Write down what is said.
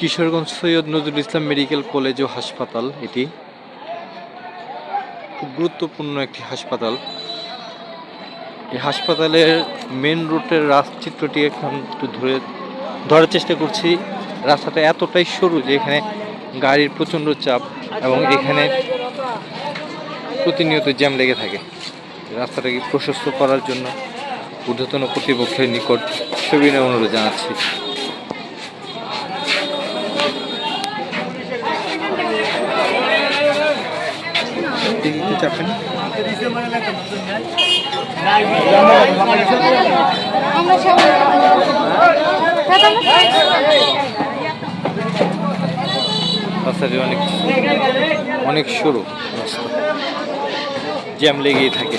Kishoreganj Syed Nazrul Islam medical college ও হাসপাতাল। এটি খুব গুরুত্বপূর্ণ একটি হাসপাতাল। এই হাসপাতালের মেন রোডের চিত্রটি এখন একটু ধরার চেষ্টা করছি। রাস্তাটা এতটাই সরু যে এখানে গাড়ির প্রচণ্ড চাপ এবং এখানে প্রতিনিয়ত জ্যাম লেগে থাকে। রাস্তাটাকে প্রশস্ত করার জন্য ঊর্ধ্বতন কর্তৃপক্ষের নিকট সবিনয় অনুরোধ জানাচ্ছি। চাপেন রাস্তাটি অনেক সরু, জ্যাম লেগেই থাকে।